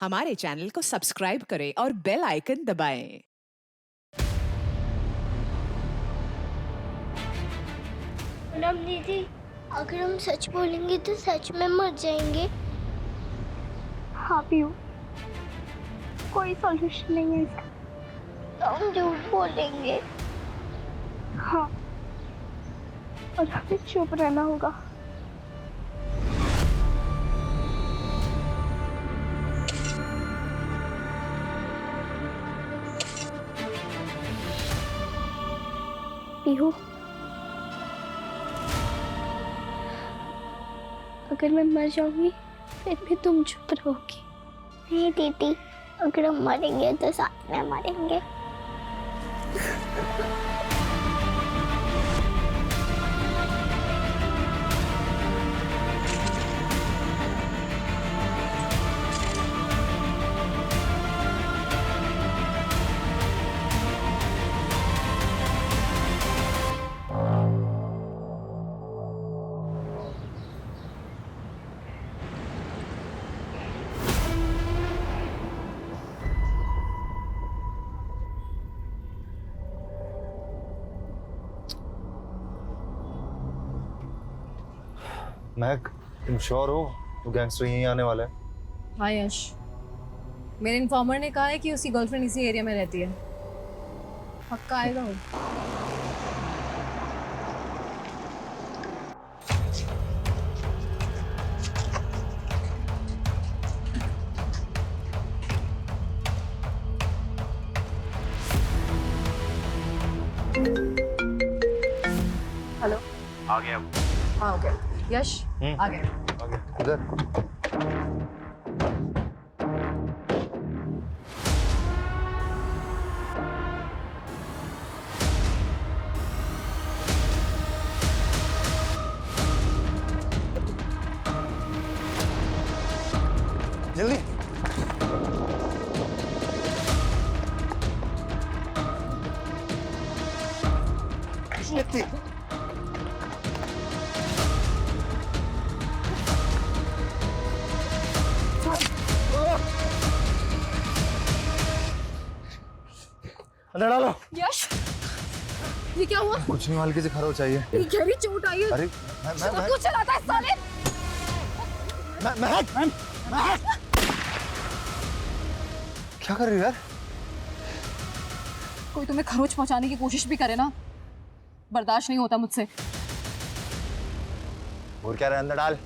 हमारे चैनल को सब्सक्राइब करें और बेल आइकन दबाएं। पूनम दीदी, अगर हम सच बोलेंगे तो सच में मर जाएंगे। हाँ पीयू, कोई सॉल्यूशन नहीं है इसका। तो हम झूठ बोलेंगे। हाँ, और हमें चुप रहना होगा। पीहू, अगर मैं मर जाऊंगी फिर भी तुम चुप रहोगी। नहीं दीदी, अगर हम मरेंगे तो साथ में मरेंगे। महक, तुम श्योर हो वो गैंगस्टर यहीं आने वाला है? हाँ यश, मेरे इन्फॉर्मर ने कहा है कि उसकी गर्लफ्रेंड इसी एरिया में रहती है। पक्का आएगा वो। हेलो, आ गया। हाँ ओके। यश आ गए। आ गया। इधर। जल्दी। इतनी। अंदर डालो। यश, ये क्या हुआ? कुछ नहीं, हल्की से खरो चाहिए। ये गहरी चोट आई है। अरे तू चलाता है साले। महक, महक, क्या कर रही हो यार? कोई तुम्हें खरोच पहुंचाने की कोशिश भी करे ना, बर्दाश्त नहीं होता मुझसे। और क्या रहा, अंदर डाल।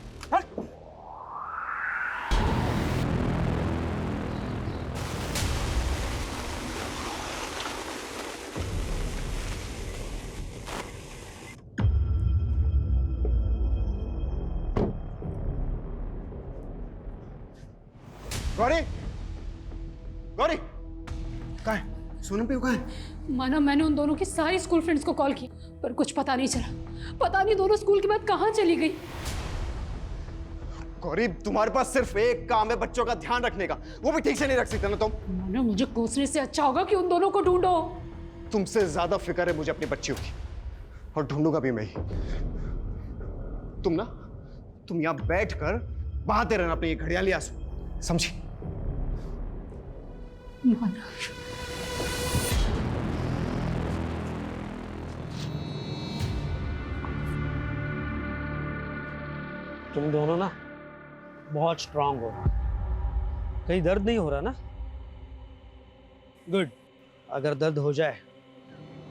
गौरी, गौरी, कहाँ है? सोनम पीयू कहाँ है? माना मैंने उन दोनों की सारी स्कूल फ्रेंड्स को कॉल की, पर कुछ पता नहीं चला। पता नहीं दोनों स्कूल के बाद कहाँ चली गई। गौरी, तुम्हारे पास सिर्फ एक काम है, बच्चों का ध्यान रखने का, वो भी ठीक से नहीं रख सकते ना तुम। माना मुझे कोसने से अच्छा होगा कि उन दोनों को ढूंढो। तुमसे ज्यादा फिक्र है मुझे अपनी बच्चियों की, और ढूंढूंगा भी मैं ही। तुम यहां बैठकर बहाते रहना अपने ये घड़ियाली आंसू, समझी? माना, तुम दोनों ना बहुत स्ट्रांग हो। कहीं दर्द नहीं हो रहा ना? गुड। अगर दर्द हो जाए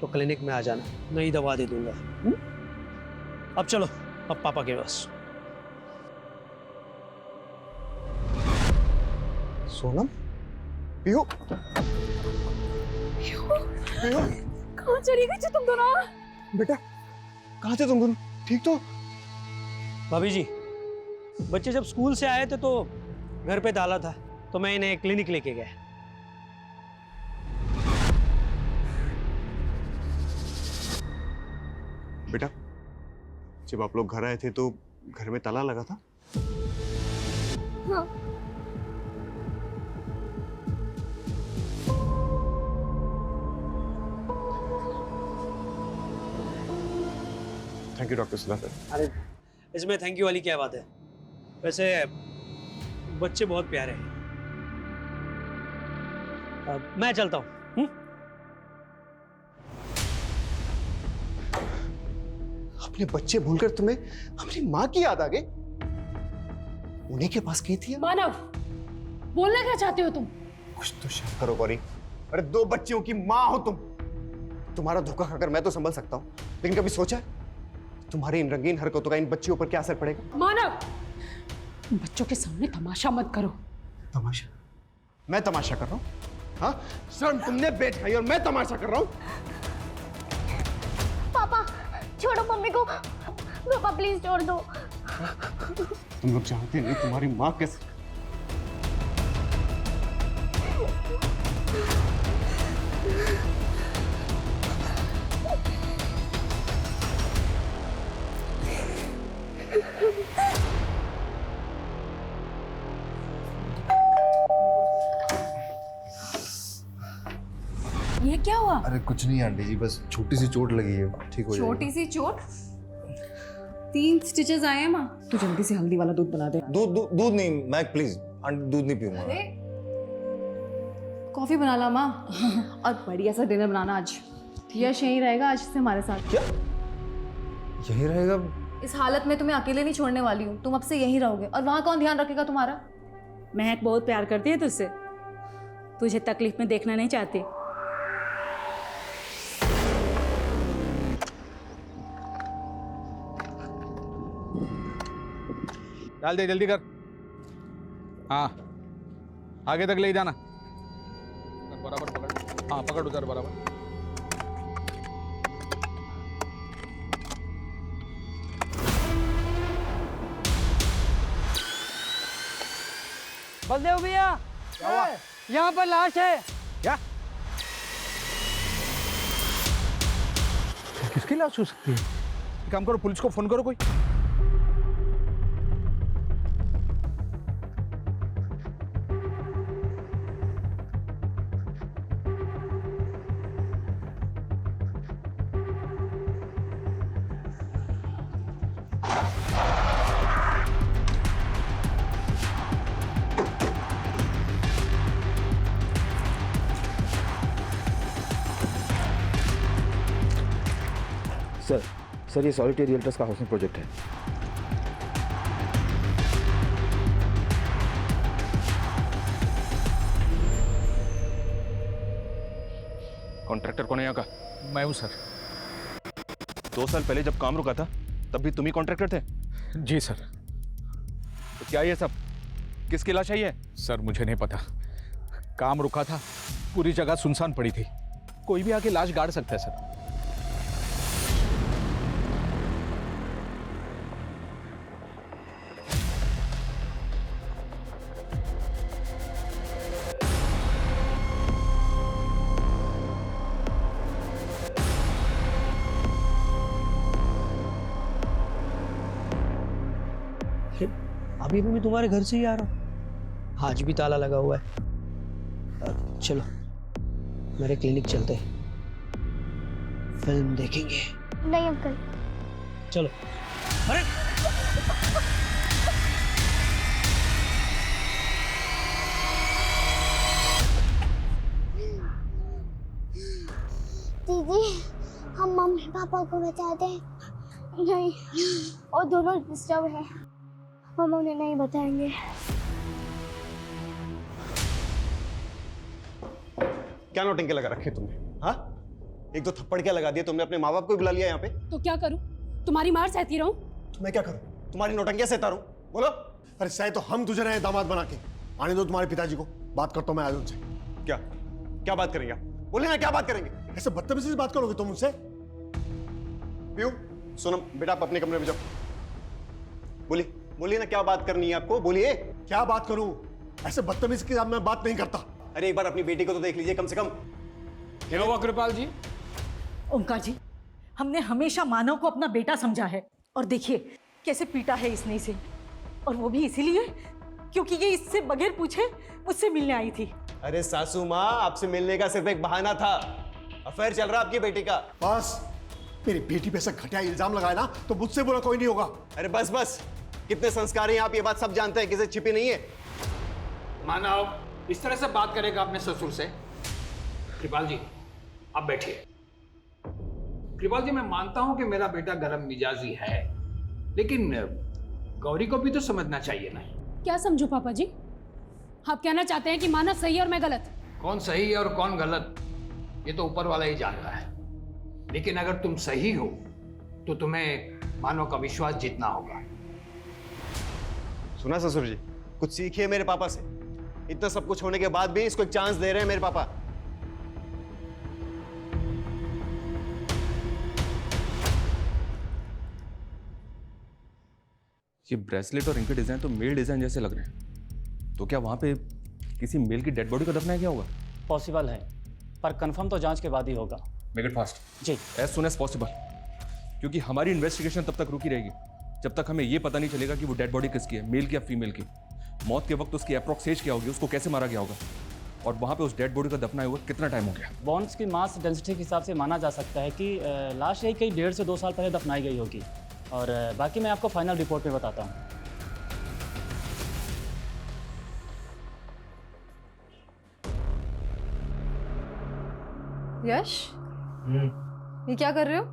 तो क्लिनिक में आ जाना, नई दवा दे दूंगा। अब चलो, अब पापा के पास। सोनम, पीयू, पीयू, कहाँ चली गई तुम दोनों? बेटा, कहाँ थे तुम दोनों? ठीक तो? भाभी जी, बच्चे जब स्कूल से आए थे तो घर पे डाला था, तो मैं इन्हें क्लिनिक लेके गया। बेटा, जब आप लोग घर आए थे तो घर में ताला लगा था? हाँ। Thank you doctor Sudhakar. अरे इसमें थैंक यू वाली क्या बात है? वैसे बच्चे बहुत प्यारे हैं। मैं चलता हूँ। अपने बच्चे भूलकर तुम्हें अपनी माँ की याद आ गई? उन्हीं के पास गई थी? मानव, बोलना क्या चाहते हो तुम? कुछ तो शर्म करो गौरी। अरे 2 बच्चियों की माँ हो तुम। तुम्हारा धोखा खाकर मैं तो संभल सकता हूँ, लेकिन कभी सोचा है तुम्हारी इन रंगीन हरकतों का इन बच्चियों पर क्या असर पड़ेगा? मानव, बच्चों के सामने तमाशा मत करो। तमाशा? मैं तमाशा कर रहा हूँ? हाँ, शर्म तुमने बेच खाई और मैं तमाशा कर रहा हूँ? पापा छोड़ो मम्मी को, पापा प्लीज छोड़ दो। तुम लोग जानते नहीं तुम्हारी माँ कैसे। ये क्या हुआ? अरे कुछ नहीं आंटी जी, बस छोटी सी चोट लगी है, ठीक हो जाएगा। छोटी सी चोट? 3 स्टिचेस आए हैं माँ। तू जल्दी से हल्दी वाला दूध बना दे। दूध नहीं मैक, प्लीज आंटी, दूध नहीं पीऊंगा। अरे कॉफी बना ला माँ, और बढ़िया सा डिनर बनाना आज। यश यहीं रहेगा आज से हमारे साथ। क्या यही रहेगा? इस हालत में तुम्हें अकेले नहीं छोड़ने वाली हूँ। तुम अब से यहीं रहोगे, और वहाँ कौन ध्यान रखेगा तुम्हारा? महक बहुत प्यार करती है तुझसे, तुझे तकलीफ में देखना नहीं चाहती। डाल दे, जल्दी कर। हाँ, आगे तक ले जाना। बराबर पकड़। हाँ पकड़ उधर बराबर। बलदेव भैया, यहाँ पर लाश है। क्या? किसकी लाश हो सकती है? एक काम करो, पुलिस को फोन करो कोई। सर ये सॉलिटरी रियल्टर्स का हाउसिंग प्रोजेक्ट है। कॉन्ट्रैक्टर कौन है यहाँ का? मैं हूँ सर। 2 साल पहले जब काम रुका था तब भी तुम ही कॉन्ट्रैक्टर थे? जी सर। तो क्या ये सब किसकी लाश है ये? सर मुझे नहीं पता, काम रुका था, पूरी जगह सुनसान पड़ी थी, कोई भी आके लाश गाड़ सकता है सर। अभी भी मैं तुम्हारे घर से ही आ रहा हूँ, आज भी ताला लगा हुआ है। चलो मेरे क्लिनिक चलते हैं, फिल्म देखेंगे। नहीं अंकल। चलो। अरे दीदी, हम मम्मी पापा को बता दें? नहीं, और दोनों डिस्टर्ब है, हम उन्हें नहीं बताएंगे। क्या नौटंकी लगा रखे तुमने? हाँ, 1-2 थप्पड़ क्या लगा दिए तुमने? अपने माँ बाप को बुला लिया यहाँ पे? तो क्या करूं? तुम्हारी मार सहती रहूं? तो मैं क्या करूं? तुम्हारी नौटंकियां सहता रहूं? बोलो। अरे सह तो हम तुझे रहे दामाद बना के। आने दो तुम्हारे पिताजी को, बात करता हूं मैं आज उनसे। क्या क्या बात करेंगे आप? बोले ना, क्या बात करेंगे? ऐसे बदतमीजी से बात करोगे तुम उनसे? पीयू, सोनम बेटा आप अपने कमरे में जाओ। बोलिए बोलिए ना, क्या बात करनी है आपको? बोलिए। क्या बात करूं? ऐसे बदतमीजी के साथ मैं बात नहीं करता। अरे एक बार अपनी बेटी को तो देख लीजिए कम से कम। क्या हुआ कृपाल जी? ओंकार जी, हमने हमेशा मानव को अपना बेटा समझा है, और देखिए कैसे पीटा है इसने इसे, और वो भी इसीलिए क्योंकि ये इससे बगैर पूछे मुझसे मिलने आई थी। अरे सासू माँ, आपसे मिलने का सिर्फ एक बहाना था। अफेयर चल रहा आपकी बेटी का। बस, मेरी बेटी पे ऐसा घटिया इल्जाम लगाया ना तो मुझसे बुरा कोई नहीं होगा। अरे बस बस, कितने संस्कार हैं आप, ये बात सब जानते हैं, किसी छिपी नहीं है। मानव इस तरह से बात करेगा अपने ससुर से? कृपाल जी, आप बैठिए। कृपाल जी, मैं मानता हूं कि मेरा बेटा गर्म मिजाजी है, लेकिन गौरी को भी तो समझना चाहिए ना। क्या समझू पापा जी? आप कहना चाहते हैं कि मानव सही और मैं गलत? कौन सही है और कौन गलत, ये तो ऊपर वाला ही जानता है। लेकिन अगर तुम सही हो तो तुम्हें मानव का विश्वास जीतना होगा। सुना ससुर जी, कुछ सीखिए मेरे पापा से। इतना सब कुछ होने के बाद भी इसको एक चांस दे रहे हैं मेरे पापा। ये ब्रेसलेट और इनके डिजाइन तो मेल डिजाइन जैसे लग रहे हैं। तो क्या वहां पे किसी मेल की डेड बॉडी को दफनाया गया होगा? पॉसिबल है, पर कंफर्म तो जांच के बाद ही होगा। Make it fast. जी। एज सुन एज पॉसिबल, क्योंकि हमारी इन्वेस्टिगेशन तब तक रुकी रहेगी जब तक हमें ये पता नहीं चलेगा कि वो डेड बॉडी किसकी है, मेल की या फीमेल की। मौत के वक्त उसकी अप्रॉक्स एज क्या होगी, उसको कैसे मारा गया होगा, और वहाँ पे उस डेड बॉडी का दफनाए हुआ कितना टाइम हो गया। बॉन्स की मास डेंसिटी के हिसाब से माना जा सकता है कि लाश यही कहीं 1.5 से 2 साल पहले दफनाई गई होगी। और बाकी मैं आपको फाइनल रिपोर्ट में बताता हूँ। यश, ये क्या कर रहे हो?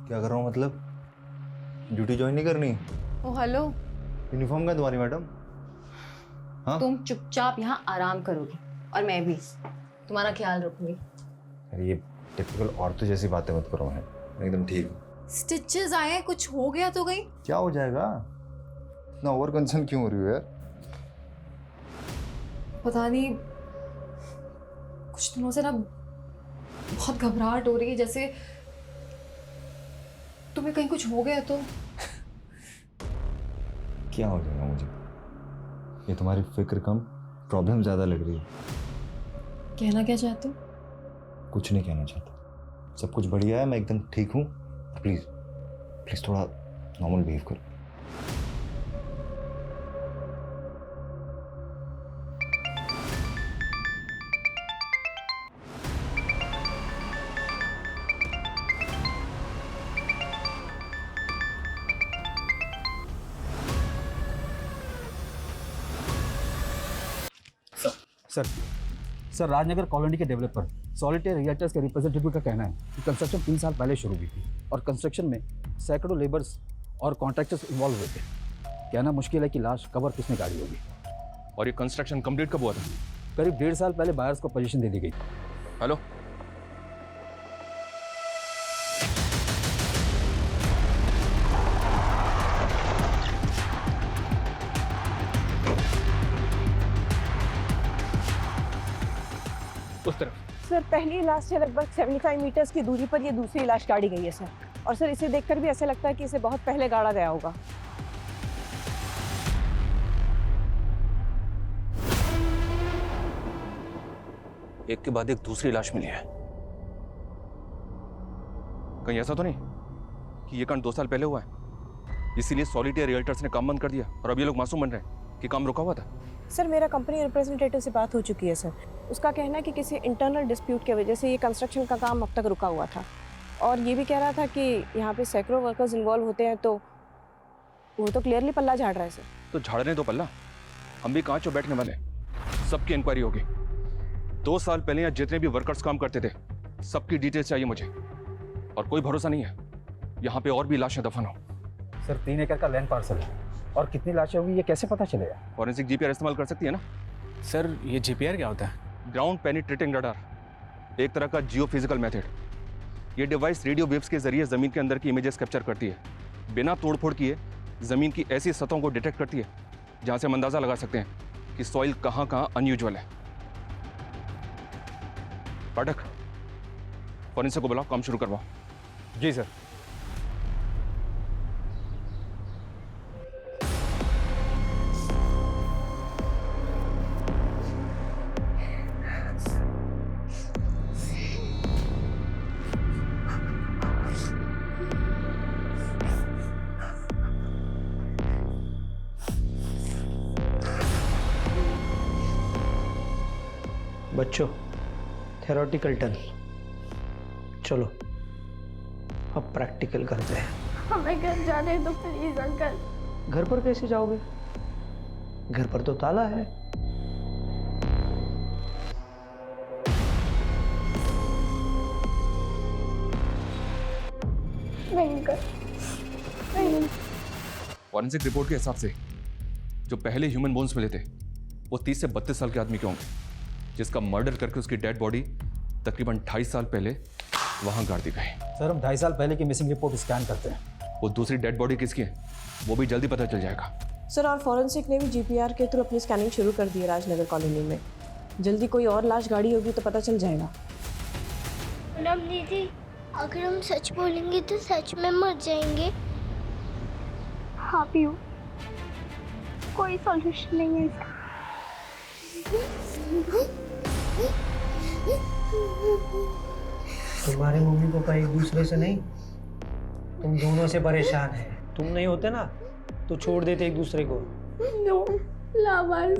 क्या कर रहा हूँ मतलब? ड्यूटी ज्वाइन नहीं करनी? ओ हेलो, यूनिफॉर्म का तुम्हारी मैडम? हाँ? तुम चुपचाप यहाँ आराम करोगे और मैं भी तुम्हारा ख्याल रखूंगी। अरे ये टिपिकल औरतों जैसी बातें मत करो। है एकदम ठीक। स्टिचेस आए हैं, कुछ हो गया तो कहीं? क्या हो जाएगा? इतना ओवर कंसर्न क्यों हो रही हो यार? पता नहीं, कुछ दिनों से ना बहुत घबराहट हो रही है, जैसे तुम्हें कहीं कुछ हो गया तो। क्या हो जाएगा मुझे? ये तुम्हारी फिक्र कम, प्रॉब्लम ज्यादा लग रही है। कहना क्या चाहते हो? कुछ नहीं कहना चाहता, सब कुछ बढ़िया है, मैं एकदम ठीक हूँ। प्लीज प्लीज थोड़ा नॉर्मल बिहेव करो। सर राजनगर कॉलोनी के डेवलपर सॉलिटेयर रिएक्टर्स के रिप्रेजेंटेटिव का कहना है कि कंस्ट्रक्शन 3 साल पहले शुरू हुई थी और कंस्ट्रक्शन में सैकड़ों लेबर्स और कॉन्ट्रैक्टर्स इन्वॉल्व हुए थे। कहना मुश्किल है कि लाश कवर किसने गाड़ी होगी। और ये कंस्ट्रक्शन कंप्लीट कब हुआ था? करीब 1.5 साल पहले बायर्स को पोजीशन दे दी गई। हेलो, उस तरफ। सर पहली लाश से लगभग 75 मीटर्स की दूरी पर ये दूसरी लाश गाड़ी गई है सर। और सर इसे देखकर भी ऐसा लगता है कि इसे बहुत पहले गाड़ा गया होगा। एक के बाद एक दूसरी लाश मिली है। कहीं ऐसा तो नहीं कि ये कांड 2 साल पहले हुआ है, इसीलिए सॉलिटेयर रियल्टर्स ने काम बंद कर दिया और अब ये लोग मासूम बन रहे हैं कि काम रुका हुआ था? सर मेरा कंपनी रिप्रेजेंटेटिव से बात हो चुकी है सर। उसका कहना है कि किसी इंटरनल डिस्प्यूट की वजह से ये कंस्ट्रक्शन का काम अब तक रुका हुआ था। और ये भी कह रहा था कि यहाँ पे सैकड़ों वर्कर्स इन्वॉल्व होते हैं, तो वो तो क्लियरली पल्ला झाड़ रहा है सर। तो झाड़ने दो पल्ला, हम भी कांच और बैठने वाले। सबकी इंक्वायरी होगी। 2 साल पहले यहाँ जितने भी वर्कर्स काम करते थे सबकी डिटेल्स चाहिए मुझे। और कोई भरोसा नहीं है यहाँ पे और भी लाशें दफन हो। सर 3 एकड़ का लैंड पार्सल है और कितनी लाशें होगी ये कैसे पता चलेगा? फॉरेंसिक जीपीआर इस्तेमाल कर सकती है ना? सर ये जीपीआर क्या होता है? ग्राउंड पेनिट्रेटिंग रडार, एक तरह का जियोफिजिकल मेथड। ये डिवाइस रेडियो वेव्स के जरिए जमीन के अंदर की इमेजेस कैप्चर करती है। बिना तोड़फोड़ किए जमीन की ऐसी सतहों को डिटेक्ट करती है जहां से हम अंदाजा लगा सकते हैं कि सॉइल कहां कहां अनयूजुअल है। पाठक, फॉरेंसिक को बुलाओ, काम शुरू करवाओ। जी सर। बच्चों, थेरोटिकल डन, चलो अब प्रैक्टिकल करते हैं। हमें घर जाने दो प्लीज अंकल। घर पर कैसे जाओगे? घर पर तो ताला है। नहीं अंकल, नहीं। फॉरेंसिक रिपोर्ट के हिसाब से जो पहले ह्यूमन बोन्स मिले थे वो 30 से 32 साल के आदमी के होंगे, जिसका मर्डर करके उसकी डेड बॉडी तकरीबन 2.5 साल पहले वहां गाड़ दी गई। सर हम 2.5 साल पहले की मिसिंग रिपोर्ट स्कैन करते हैं। वो दूसरी डेड बॉडी किसकी है वो भी जल्दी पता चल जाएगा। सर और फॉरेंसिक ने भी जीपीआर के थ्रू अपनी स्कैनिंग शुरू कर दी है राजनगर कॉलोनी में। जल्दी कोई और लाश गाड़ी होगी तो पता चल जाएगा। मैडम दीदी, अगर हम सच बोलेंगे तो सच में मर जाएंगे। हाँ पीयू, कोई सॉल्यूशन नहीं है इसका। तुम्हारे मम्मी पापा एक दूसरे से नहीं, तुम दोनों से परेशान है। तुम नहीं होते ना तो छोड़ देते एक दूसरे को। नो लावारिस,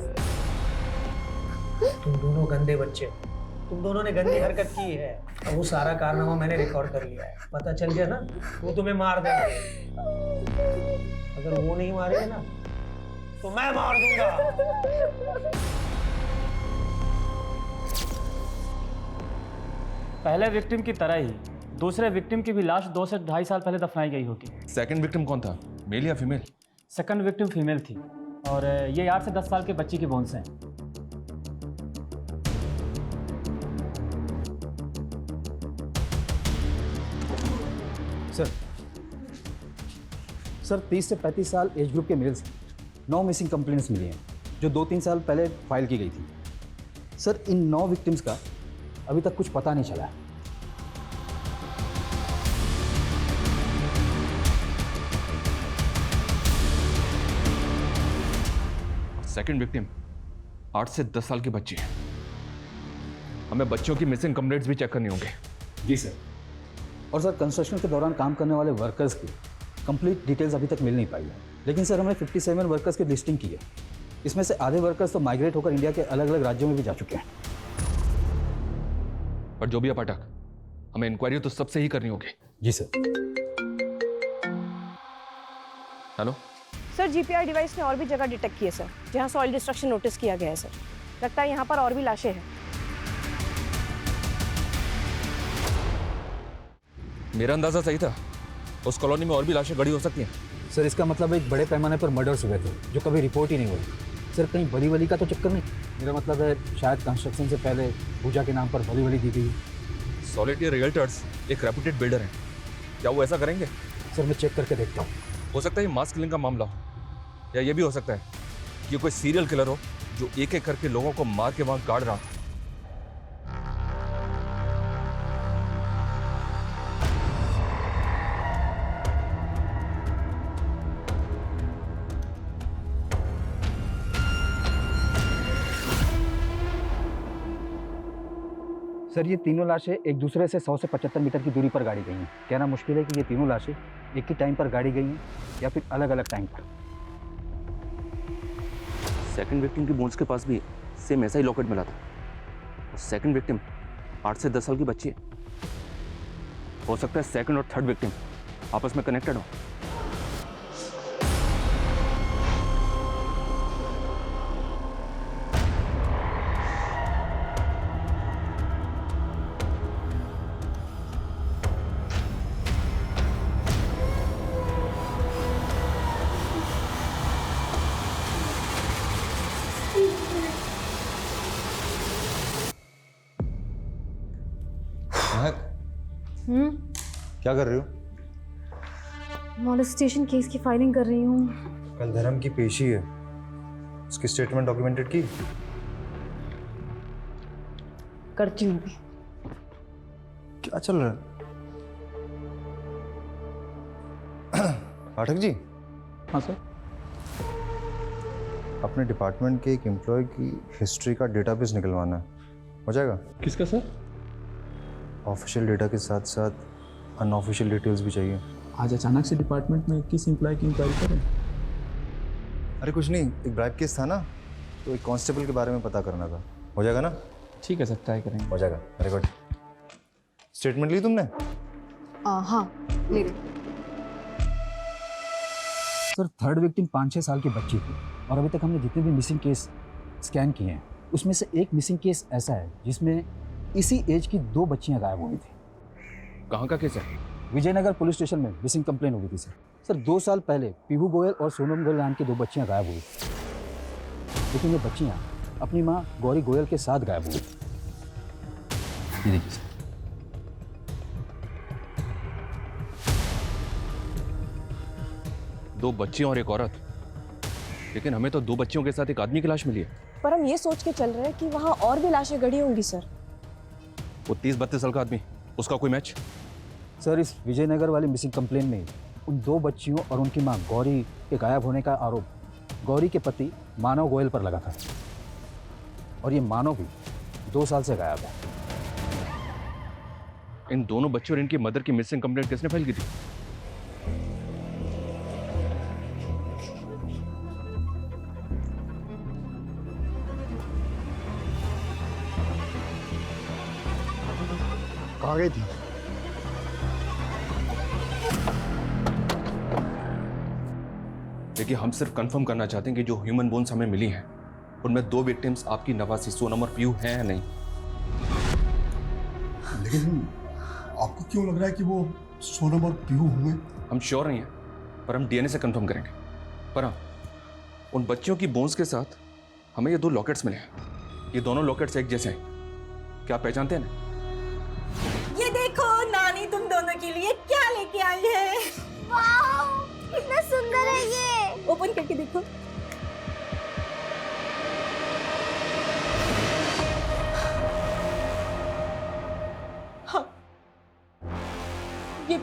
तुम दोनों गंदे बच्चे, तुम दोनों ने गंदी हरकत की है। अब वो सारा कारनामा मैंने रिकॉर्ड कर लिया है। पता चल गया ना वो तुम्हें मार देगा। अगर वो नहीं मारेगा ना तो मैं मार दूंगा। पहले विक्टिम की तरह ही दूसरे विक्टिम की भी लाश 2 से 2.5 साल पहले दफनाई गई होगी। सेकंड विक्टिम कौन था, मेल या फीमेल? सेकंड विक्टिम फीमेल थी और ये 8 से 10 साल के बच्ची की बोन्स हैं। सर 30 से 35 साल एज ग्रुप के मेल्स 9 मिसिंग कंप्लेंट्स मिली हैं जो 2-3 साल पहले फाइल की गई थी। सर इन 9 विक्टिम्स का अभी तक कुछ पता नहीं चला है। सेकंड विक्टिम 8 से 10 साल की बच्ची है। हमें बच्चों की मिसिंग कंप्लेंट्स भी चेक करनी होंगे। जी सर। और सर कंस्ट्रक्शन के दौरान काम करने वाले वर्कर्स की कंप्लीट डिटेल्स अभी तक मिल नहीं पाई है, लेकिन सर हमने 57 वर्कर्स की लिस्टिंग की है। इसमें से आधे वर्कर्स तो माइग्रेट होकर इंडिया के अलग अलग राज्यों में भी जा चुके हैं। पर जो भी है पाठक, हमें इंक्वायरी तो सबसे ही करनी होगी। जी sir. Hello sir, GPR device ने और भी जगह डिटेक्ट किए सर, जहां सॉइल डिस्ट्रक्शन नोटिस किया गया है सर। लगता है यहाँ पर और भी लाशें हैं। मेरा अंदाजा सही था, उस कॉलोनी में और भी लाशें गड़ी हो सकती हैं। सर इसका मतलब एक बड़े पैमाने पर मर्डर्स हुए थे जो कभी रिपोर्ट ही नहीं हुए। सर कहीं बली वली का तो चक्कर नहीं? मेरा मतलब है शायद कंस्ट्रक्शन से पहले पूजा के नाम पर बली वली दी गई। सॉलिटेयर रियल्टर्स एक रेपुटेड बिल्डर हैं, क्या वो ऐसा करेंगे? सर मैं चेक करके देखता हूँ। हो सकता है ये मास किलिंग का मामला हो, या ये भी हो सकता है कि कोई सीरियल किलर हो जो एक एक करके लोगों को मार के वहां गाड़ रहा था। सर ये तीनों लाशें एक दूसरे से 100 से 75 मीटर की दूरी पर गाड़ी गई हैं। कहना मुश्किल है कि ये तीनों लाशें एक ही टाइम पर गाड़ी गई हैं या फिर अलग अलग टाइम पर। सेकंड विक्टिम की बोन्स के पास भी सेम ऐसा ही लॉकेट मिला था। सेकंड विक्टिम 8 से 10 साल की बच्ची है। हो सकता है सेकंड और थर्ड विक्टिम आपस में कनेक्टेड हो। क्या कर रही हो? मॉलेस्टेशन केस की फाइलिंग कर रही हूँ। कल धर्म की पेशी है, उसकी स्टेटमेंट डॉक्यूमेंटेड की? करती हूँ। क्या चल रहा है? पाठक जी। हाँ सर। अपने डिपार्टमेंट के एक एम्प्लॉय की हिस्ट्री का डेटाबेस निकलवाना है, हो जाएगा? किसका सर? ऑफिशियल डेटा के साथ साथ अनऑफिशियल डिटेल्स भी चाहिए। आज अचानक से डिपार्टमेंट में किस एम्प्लॉय की इंक्वायरी करें? अरे कुछ नहीं, एक ब्राइब केस था ना, तो एक कांस्टेबल के बारे में पता करना था। हो जाएगा ना? ठीक है सर, ट्राई करेंगे। हो जाएगा। Very good. स्टेटमेंट ली तुमने? हाँ ले रही। सर थर्ड विक्टिम 5-6 साल की बच्ची थी और अभी तक हमने जितने भी मिसिंग केस स्कैन किए हैं उसमें से एक मिसिंग केस ऐसा है जिसमें इसी एज की 2 बच्चियां गायब हुई थी। कहाँ का केस है? विजयनगर पुलिस स्टेशन में मिसिंग कंप्लेन हो गई थी सर। सर 2 साल पहले पीहू गोयल और सोनम गोयल नाम की 2 बच्चियां गायब हुई, लेकिन ये बच्चियां अपनी मां गौरी गोयल के साथ गायब हुई। ये देखिए सर। दो बच्चियां और एक औरत, लेकिन हमें तो 2 बच्चियों के साथ एक आदमी की लाश मिली है। पर हम ये सोच के चल रहे हैं कि वहाँ और भी लाशें गड़ी होंगी सर। वो 30-32 साल का आदमी, उसका कोई मैच? सर इस विजयनगर वाली मिसिंग कंप्लेन में उन 2 बच्चियों और उनकी मां गौरी के गायब होने का आरोप गौरी के पति मानव गोयल पर लगा था, और ये मानव भी 2 साल से गायब है। इन दोनों बच्चों और इनकी मदर की मिसिंग कंप्लेंट किसने फाइल की थी? कहाँ गई थी? देखिए, हम सिर्फ कंफर्म करना चाहते हैं कि जो ह्यूमन बोन्स हमें मिली हैं उनमें 2 विक्टिम्स आपकी नवासी सोनम और पीयू हैं या नहीं। लेकिन आपको क्यों लग रहा है कि वो सोनम और पीयू होंगे? हम श्योर नहीं हैं, पर हम डीएनए से कंफर्म करेंगे। पर हाँ, उन बच्चियों की बोन्स के साथ हमें ये 2 लॉकेट्स मिले हैं। ये दोनों लॉकेट्स एक जैसे हैं। क्या आप पहचानते हैं ना? ये देखो नानी तुम दोनों के लिए क्या लेके आई है। वाह, कितना सुंदर है ये। ओपन करके देखो। हाँ, ये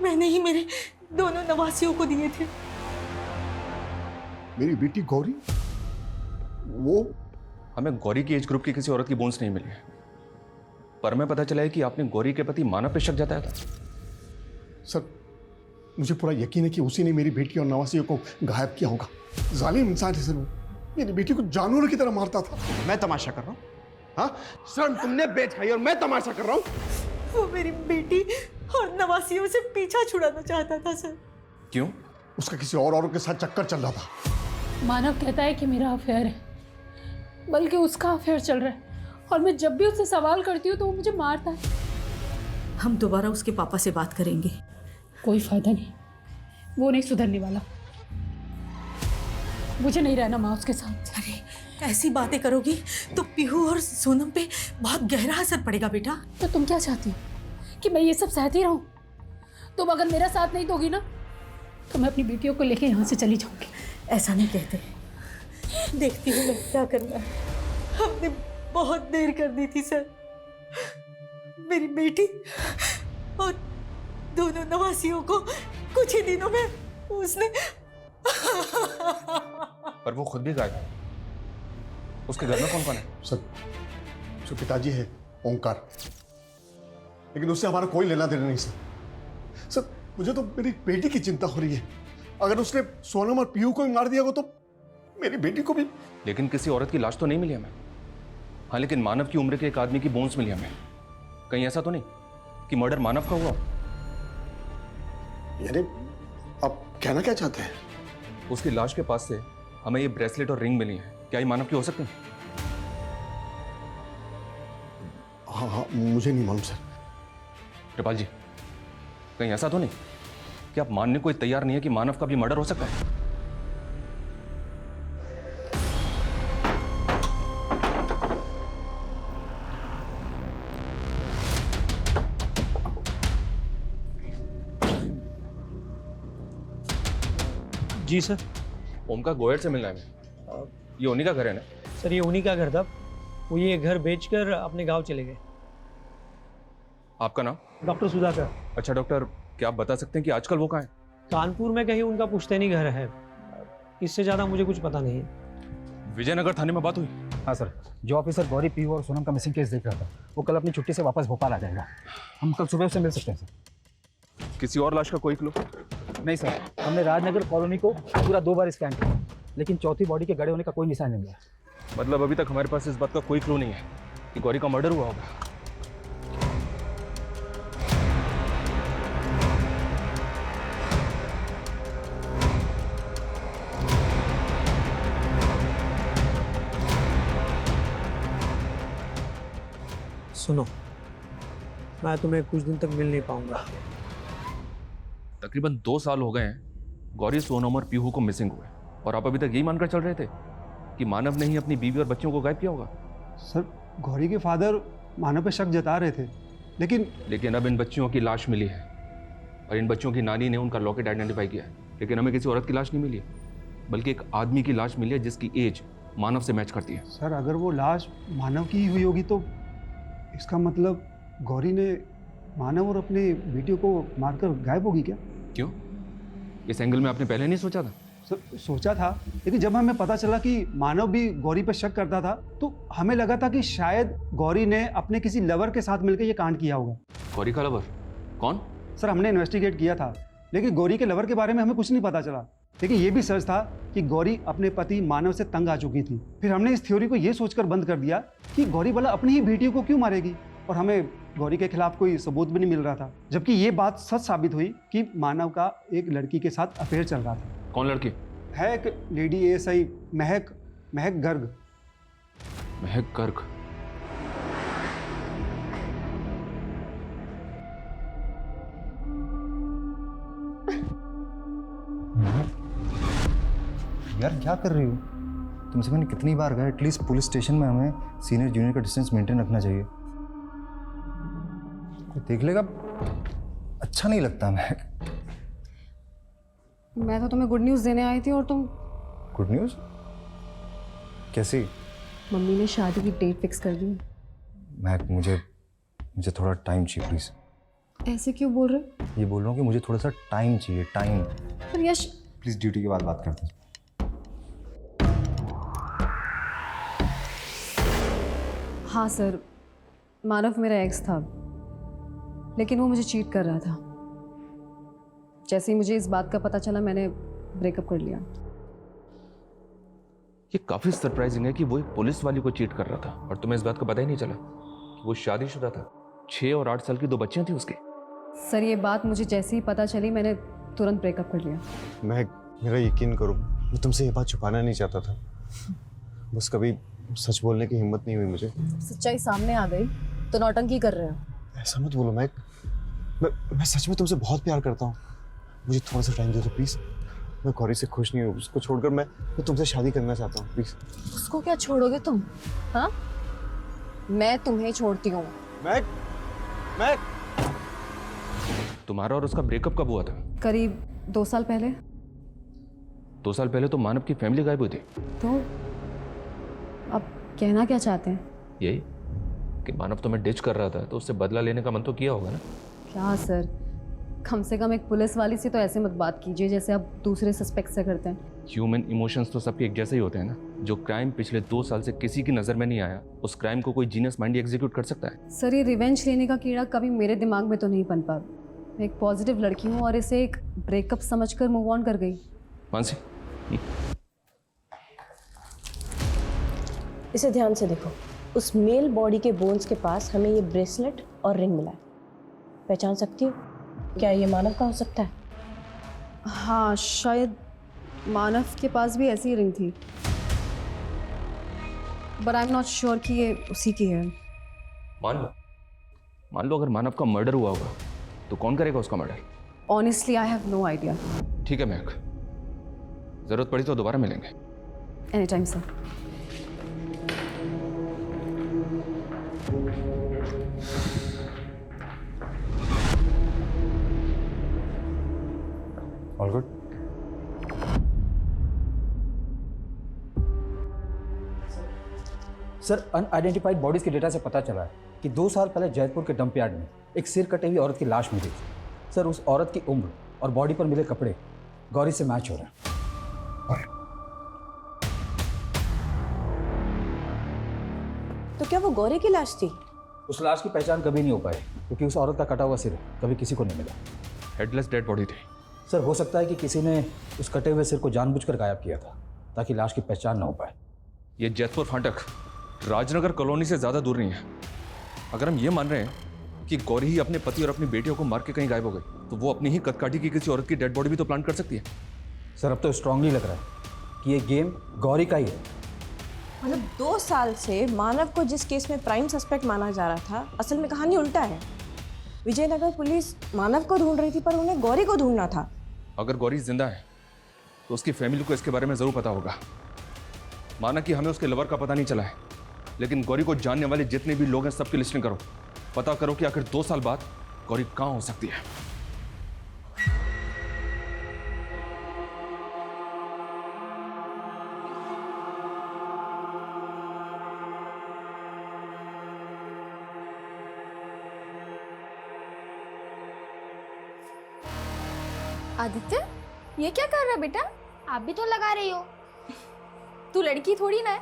मैंने ही मेरे दोनों नवासियों को दिए थे। मेरी बेटी गौरी? वो हमें गौरी की एज ग्रुप की किसी औरत की बोन्स नहीं मिली है, पर हमें पता चला है कि आपने गौरी के पति मानव पे शक जताया था। सर, मुझे पूरा यकीन है कि उसी ने मेरी बेटी और नवासियों को गायब किया होगा। जालिम इंसान है सर वो। मेरी बेटी को जानवरों की तरह मारता था। मैं तमाशा कर रहा हूँ? हाँ, शर्म तुमने बेच खाई और मैं तमाशा कर रहा हूँ? वो मेरी बेटी और नवासियों से पीछा छुड़ाना चाहता था सर। क्यों? उसका किसी और औरत के साथ चक्कर चल रहा था। मानव कहता है कि मेरा अफेयर है, बल्कि उसका अफेयर चल रहा है, और मैं जब भी उससे सवाल करती हूँ तो वो मुझे मारता है। हम दोबारा उसके पापा से बात करेंगे। कोई फायदा नहीं, वो नहीं सुधरने वाला। मुझे नहीं रहना माँ उसके साथ। अरे ऐसी बातें करोगी तो पीहू और सोनम पे बहुत गहरा असर पड़ेगा बेटा। तो तुम क्या चाहती हो कि मैं ये सब सहती रहूं? तुम अगर मेरा साथ नहीं दोगी ना तो मैं अपनी बेटियों को लेके यहाँ से चली जाऊंगी। ऐसा नहीं कहते, देखती हूँ मैं क्या करना है। हमने बहुत देर कर दी थी सर। मेरी बेटी और दोनों नवासियों को कुछ ही दिनों में उसने पर वो खुद भी गायब है। उसके घर में कौन कौन है? सर, उसके पिताजी है ओंकार, लेकिन उससे हमारा कोई लेना देना नहीं सर। सर, मुझे तो मेरी बेटी की चिंता हो रही है। अगर उसने सोनम और पीयू को भी मार दिया हो तो मेरी बेटी को भी। लेकिन किसी औरत की लाश तो नहीं मिली हमें। हाँ, लेकिन मानव की उम्र के एक आदमी की बोन्स मिली हमें। कहीं ऐसा तो नहीं कि मर्डर मानव का हुआ? यानी आप कहना क्या चाहते हैं? उसकी लाश के पास से हमें ये ब्रेसलेट और रिंग मिली है। क्या ये मानव की हो सकती है? हाँ हाँ, मुझे नहीं मालूम सर। कृपाल जी, कहीं ऐसा तो नहीं कि आप मानने को तैयार नहीं है कि मानव का भी मर्डर हो सकता है? जी सर। ओम का गोयल से मिलना है हमें। ये उन्हीं का घर है ना? सर, ये उन्हीं का घर था। वो ये घर बेचकर अपने गांव चले गए। आपका नाम? डॉक्टर सुधाकर। अच्छा डॉक्टर, क्या आप बता सकते हैं कि आजकल वो कहाँ है? कानपुर में कहीं उनका पुश्तैनी घर है। इससे ज़्यादा मुझे कुछ पता नहीं है। विजयनगर थाने में बात हुई? हाँ सर, जो ऑफिसर गौरी, पीयू और सोनम का मिसिंग केस देख रहा था वो कल अपनी छुट्टी से वापस भोपाल आ जाएगा। हम कल सुबह से मिल सकते हैं सर। किसी और लाश का कोई क्लू? नहीं सर, हमने राजनगर कॉलोनी को पूरा 2 बार स्कैन किया, लेकिन चौथी बॉडी के गड़े होने का कोई निशान नहीं मिला। मतलब अभी तक हमारे पास इस बात का कोई क्लू नहीं है कि गौरी का मर्डर हुआ होगा। सुनो, मैं तुम्हें कुछ दिन तक मिल नहीं पाऊंगा। तकरीबन 2 साल हो गए हैं गौरी, सोनम और पीहू को मिसिंग हुए, और आप अभी तक यही मानकर चल रहे थे कि मानव ने ही अपनी बीवी और बच्चों को गायब किया होगा। सर, गौरी के फादर मानव पे शक जता रहे थे, लेकिन अब इन बच्चियों की लाश मिली है और इन बच्चों की नानी ने उनका लॉकेट आइडेंटिफाई किया है, लेकिन हमें किसी औरत की लाश नहीं मिली है, बल्कि एक आदमी की लाश मिली है जिसकी एज मानव से मैच करती है। सर, अगर वो लाश मानव की ही हुई होगी तो इसका मतलब गौरी ने मानव और अपने बेटियों को मारकर गायब होगी क्या? क्यों? इस एंगल में आपने पहले नहीं सोचा था? सर, सोचा था, लेकिन जब हमें पता चला कि मानव भी गौरी पर शक करता था तो हमें लगा था कि शायद गौरी ने अपने किसी लवर के साथ मिलकर ये कांड किया होगा। गौरी का लवर? कौन? सर, हमने इन्वेस्टिगेट किया था, लेकिन गौरी के लवर के बारे में हमें कुछ नहीं पता चला। लेकिन ये भी सच था कि गौरी अपने पति मानव से तंग आ चुकी थी। फिर हमने इस थ्योरी को ये सोचकर बंद कर दिया कि गौरी भला अपनी ही बेटियों को क्यों मारेगी, और हमें गौरी के खिलाफ कोई सबूत भी नहीं मिल रहा था। जबकि ये बात सच साबित हुई कि मानव का एक लड़की के साथ अफेयर चल रहा था। कौन लड़की? है एक लेडी एएसआई महक गर्ग। महक गर्ग? यार क्या कर रही हो? तुमसे मैंने कितनी बार कहा एटलीस्ट पुलिस स्टेशन में हमें सीनियर जूनियर का डिस्टेंस मेंटेन रखना चाहिए। कोई देख लेगा, अच्छा नहीं लगता। मैं तो तुम्हें गुड न्यूज़ देने आई थी और तुम। Good news? कैसी? मम्मी ने शादी की डेट फिक्स कर दी। महक, मुझे थोड़ा टाइम चाहिए प्लीज। ऐसे क्यों बोल रहे? ये बोल रहा हूँ कि मुझे थोड़ा सा टाइम चाहिए, टाइम। पर यश, प्लीज ड्यूटी के बाद बात करते हैं। हाँ सर, मानव मेरा एक्स था, लेकिन वो मुझे चीट कर रहा था। जैसे ही मुझे इस बात का पता चला मैंने ब्रेकअप कर लिया। ये काफी सरप्राइजिंग है कि वो एक पुलिस वाली को चीट कर रहा था और तुम्हें इस बात का पता ही नहीं चला कि वो शादीशुदा था। 6 और 8 साल की 2 बच्चियां थी उसकी। सर, ये बात मुझे जैसे ही पता चली मैंने तुरंत ब्रेकअप कर लिया। मेरा यकीन करो, मैं तुमसे ये बात छुपाना नहीं चाहता था, बस कभी सच बोलने की हिम्मत नहीं हुई मुझे। सच्चाई सामने आ गई तो नौटंकी कर रहे हो। ऐसा मत बोलो मैं सच में तुमसे बहुत प्यार करता हूँ। मुझे थोड़ा सा टाइम दे दो प्लीज। मैं गौरी से खुश नहीं हूँ, उसको छोड़कर मैं तुमसे शादी करना चाहता हूँ प्लीज। उसको क्या छोड़ोगे तुम? हाँ, मैं तुम्हें छोड़ती हूँ। मैं तुम्हारा और उसका ब्रेकअप कब हुआ था? करीब 2 साल पहले। 2 साल पहले तो मानव की फैमिली गायब हुई थी। तो अब कहना क्या चाहते हैं? यही कि मानव तुम्हें डिच कर रहा था तो उससे बदला लेने का मन तो किया होगा ना? क्या सर, कम से कम एक पुलिस वाली से तो ऐसे मत बात कीजिए जैसे आप दूसरे सस्पेक्ट से करते हैं। ह्यूमन इमोशंस तो सबके एक जैसे ही होते हैं ना। जो क्राइम पिछले 2 साल से किसी की नज़र में नहीं आया, उस क्राइम को कोई जीनियस माइंड एग्जीक्यूट कर सकता है? सर, ये रिवेंज लेने का कीड़ा कभी मेरे दिमाग में तो नहीं पनपा। मैं एक पॉजिटिव लड़की हूँ और इसे एक ब्रेकअप समझकर मूव ऑन कर गई। मानसी, इसे ध्यान से देखो। उस मेल बॉडी के बोन्स के पास हमें ये ब्रेसलेट और रिंग मिला है। पहचान सकती हो? क्या ये मानव का हो सकता है? हाँ, शायद मानव के पास भी ऐसी रिंग थी, but I am not sure कि ये उसी की है। मान लो अगर मानव का मर्डर हुआ होगा तो कौन करेगा उसका murder? Honestly I have no idea. ठीक है महक, जरूरत पड़ी तो दोबारा मिलेंगे। Any time sir. All good. Sir, unidentified bodies के डेटा से पता चला है कि 2 साल पहले जयपुर के डंप यार्ड में एक सिर कटे हुई औरत की लाश मिली थी। सर, उस औरत की उम्र और बॉडी पर मिले कपड़े गौरी से मैच हो रहे हैं। तो क्या वो गौरी की लाश थी? उस लाश की पहचान कभी नहीं हो पाई क्योंकि उस औरत का कटा हुआ सिर कभी किसी को नहीं मिला। हेडलेस डेड बॉडी थी। सर, हो सकता है कि किसी ने उस कटे हुए सिर को जानबूझकर गायब किया था ताकि लाश की पहचान ना हो पाए। ये जयपुर फाटक राजनगर कॉलोनी से ज़्यादा दूर नहीं है। अगर हम ये मान रहे हैं कि गौरी ही अपने पति और अपनी बेटियों को मार के कहीं गायब हो गई, तो वो अपनी ही कदकाठी की किसी औरत की डेड बॉडी भी तो प्लांट कर सकती है। सर, अब तो स्ट्रांगली लग रहा है कि ये गेम गौरी का ही है। मतलब 2 साल से मानव को जिस केस में प्राइम सस्पेक्ट माना जा रहा था, असल में कहानी उल्टा है। विजयनगर पुलिस मानव को ढूंढ रही थी पर उन्हें गौरी को ढूंढना था। अगर गौरी जिंदा है तो उसकी फैमिली को इसके बारे में ज़रूर पता होगा। माना कि हमें उसके लवर का पता नहीं चला है, लेकिन गौरी को जानने वाले जितने भी लोग हैं सबकी लिस्टिंग करो। पता करो कि आखिर 2 साल बाद गौरी कहाँ हो सकती है। आदित्य, ये क्या कर रहा है बेटा? आप भी तो लगा रही हो। तू लड़की थोड़ी ना है,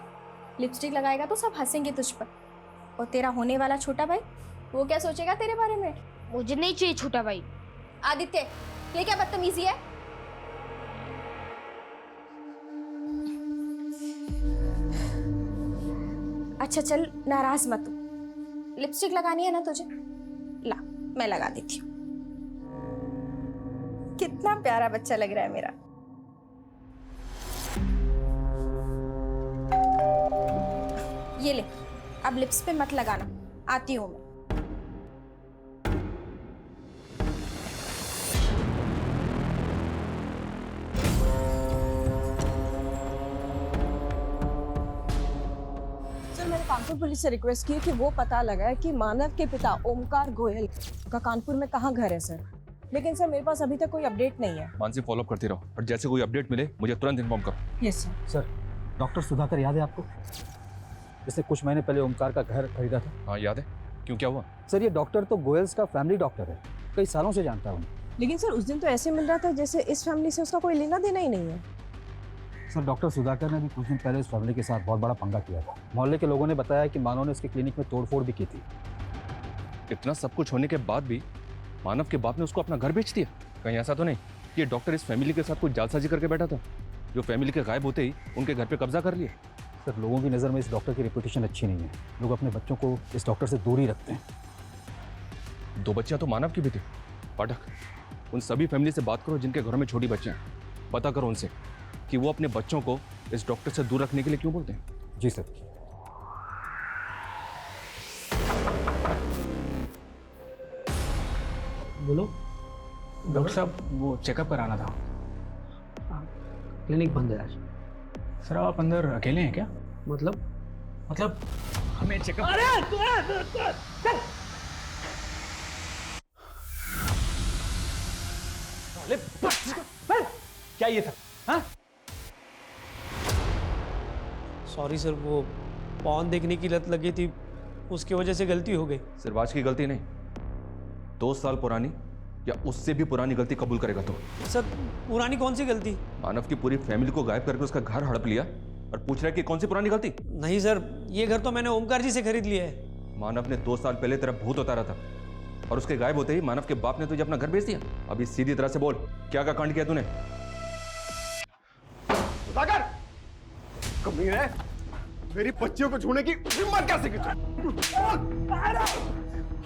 लिपस्टिक लगाएगा तो सब हंसेंगे तुझ पर। और तेरा होने वाला छोटा भाई, वो क्या सोचेगा तेरे बारे में? मुझे नहीं चाहिए छोटा भाई। आदित्य, ये क्या बदतमीजी है? अच्छा चल, नाराज मत हो। लिपस्टिक लगानी है ना तुझे? ला, मैं लगा देती हूँ। कितना प्यारा बच्चा लग रहा है मेरा। ये ले, अब लिप्स पे मत लगाना, आती हूँ मैं। सर, मैंने कानपुर पुलिस से रिक्वेस्ट की है कि वो पता लगाए कि मानव के पिता ओमकार गोयल का कानपुर में कहाँ घर है सर। लेकिन सर मेरे पास अभी तक कोई अपडेट नहीं है। मानसी फॉलोअप करती रहो और जैसे कोई अपडेट मिले मुझे तुरंत इन्फॉर्म करो। Yes sir. Sir, doctor Sudhakar याद है आपको? जैसे कुछ महीने पहले ओमकार का घर खरीदा था। हाँ याद है, क्यों क्या हुआ? सर, ये डॉक्टर तो गोयल्स का फैमिली डॉक्टर है, कई सालों से जानता हूँ। लेकिन सर उस दिन तो ऐसे मिल रहा था जैसे इस फैमिली से उसका कोई लेना देना ही नहीं है। सर, डॉक्टर सुधाकर ने भी कुछ दिन पहले इस फैमिली के साथ बहुत बड़ा पंगा किया था। मोहल्ले के लोगों ने बताया कि मानव ने इसके क्लिनिक में तोड़फोड़ भी की थी। इतना सब कुछ होने के बाद भी मानव के बाप ने उसको अपना घर बेच दिया? कहीं ऐसा तो नहीं कि ये डॉक्टर इस फैमिली के साथ कुछ जालसाजी करके बैठा था, जो फैमिली के गायब होते ही उनके घर पे कब्जा कर लिया? सर, लोगों की नज़र में इस डॉक्टर की रेपुटेशन अच्छी नहीं है। लोग अपने बच्चों को इस डॉक्टर से दूर ही रखते हैं। 2 बच्चियां तो मानव की भी थी। पाठक, उन सभी फैमिली से बात करो जिनके घरों में छोटी बच्चियां हैं। पता करो उनसे कि वो अपने बच्चों को इस डॉक्टर से दूर रखने के लिए क्यों बोलते हैं। जी सर। बोलो। डॉक्टर साहब, वो चेकअप कराना था। क्लिनिक बंद है आज। सर, आप अंदर अकेले हैं क्या? मतलब हमें चेकअप। क्या ये था? हाँ? सॉरी सर, वो पॉन देखने की लत लगी थी, उसकी वजह से गलती हो गई। सिर्फ आज की गलती नहीं, 2 साल पुरानी या उससे भी पुरानी गलती कबूल करेगा तो? सर, पुरानी कौन सी गलती? मानव की पूरी फैमिली को गायब करके उसका घर हड़प लिया और पूछ रहा है कि कौन सी पुरानी गलती? नहीं सर, ये घर तो मैंने ओमकार जी से खरीद लिया है। मानव ने 2 साल पहले तेरा भूत उतारा था और उसके गायब होते ही मानव के बाप ने तुझे अपना घर बेच दिया। अभी सीधी तरह से बोल, क्या का कांड किया तूने? सुधाकर, कमीने है, मेरी बच्चियों को छूने की हिम्मत कैसे की तू?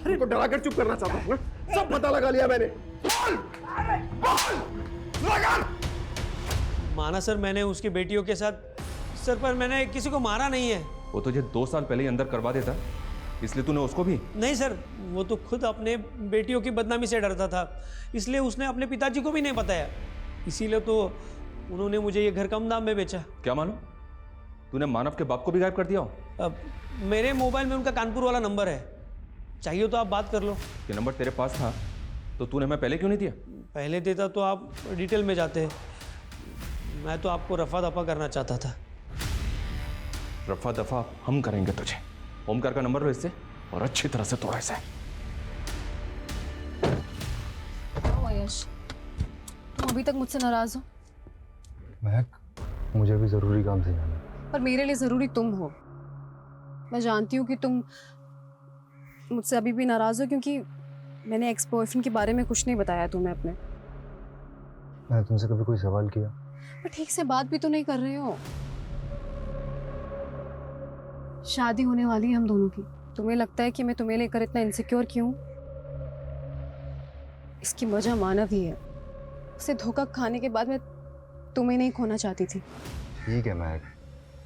अरे को डराकर चुप करना चाहता हूँ, सब पता लगा लिया मैंने। बोल, बोल, सुधाकर! माना सर, मैंने उसकी बेटियों के साथ सर, पर मैंने किसी को मारा नहीं है। वो तुझे 2 साल पहले ही अंदर करवा देता, इसलिए तूने उसको भी? नहीं सर, वो तो खुद अपने बेटियों की बदनामी से डरता था, इसलिए उसने अपने पिताजी को भी नहीं बताया। इसीलिए तो उन्होंने मुझे ये घर कम दाम में बेचा। क्या मानो, तूने मानव के बाप को भी गायब कर दिया हो? अब मेरे मोबाइल में उनका कानपुर वाला नंबर है, चाहिए तो आप बात कर लो। ये नंबर तेरे पास था तो तूने हमें पहले क्यों नहीं दिया? पहले देता तो आप डिटेल में जाते, मैं तो आपको रफा दफा करना चाहता था। रफा दफा हम करेंगे तुझे। ओमकार का नंबर लो इससे और अच्छी तरह से तोड़ा इसे। यश, तुम अभी तक मुझसे नाराज हो? महक, मुझे भी ज़रूरी काम से जाना है। पर मेरे लिए ज़रूरी तुम हो। मैं जानती हूँ कि तुम मुझसे अभी भी नाराज़ हो क्योंकि मैंने एक्स बॉयफ्रेंड के बारे में कुछ नहीं बताया तुम्हें अपने। मैंने तुमसे कभी कोई सवाल किया? पर ठीक से बात भी तो नहीं कर रहे हो। शादी होने वाली है हम दोनों की। तुम्हें लगता है कि मैं तुम्हें लेकर इतना इनसिक्योर क्यों? इसकी वजह मानव ही है। उसे धोखा खाने के बाद मैं तुम्हें नहीं खोना चाहती थी। ठीक है महक,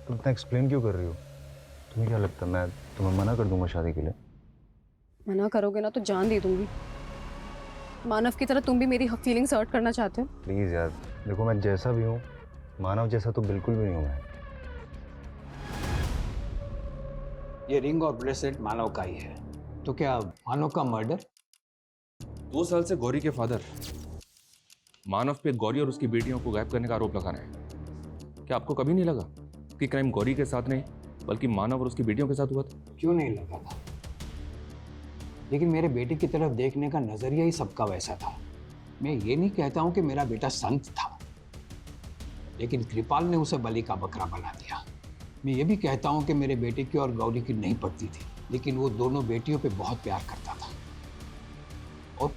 तुम इतना एक्सप्लेन क्यों कर रही हो? तुम्हें क्या लगता है मैं तुम्हें मना कर दूंगा शादी के लिए? मना करोगे ना तो जान दे दूंगी। मानव की तरह तुम भी मेरी फीलिंग्स हर्ट करना चाहते हो? प्लीज़ यार, देखो मैं जैसा भी हूँ, मानव जैसा तो बिल्कुल भी नहीं हूँ मैं। ये रिंग और ब्रेसलेट मानव का ही है, तो क्या मानव का मर्डर? 2 साल से गौरी के फादर मानव पे गौरी और उसकी बेटियों को गायब करने का आरोप लगा रहे हैं। क्या आपको कभी नहीं लगा कि क्राइम गौरी के साथ नहीं बल्कि मानव और उसकी बेटियों के साथ हुआ था? क्यों नहीं लगा था, लेकिन मेरे बेटे की तरफ देखने का नजरिया ही सबका वैसा था। मैं ये नहीं कहता हूं कि मेरा बेटा संत था, लेकिन कृपाल ने उसे बलि का बकरा बना दिया। मैं ये भी कहता हूं कि मेरे बेटे की और गौरी की नहीं पड़ती थी, लेकिन वो दोनों बेटियों पे बहुत प्यार करता था और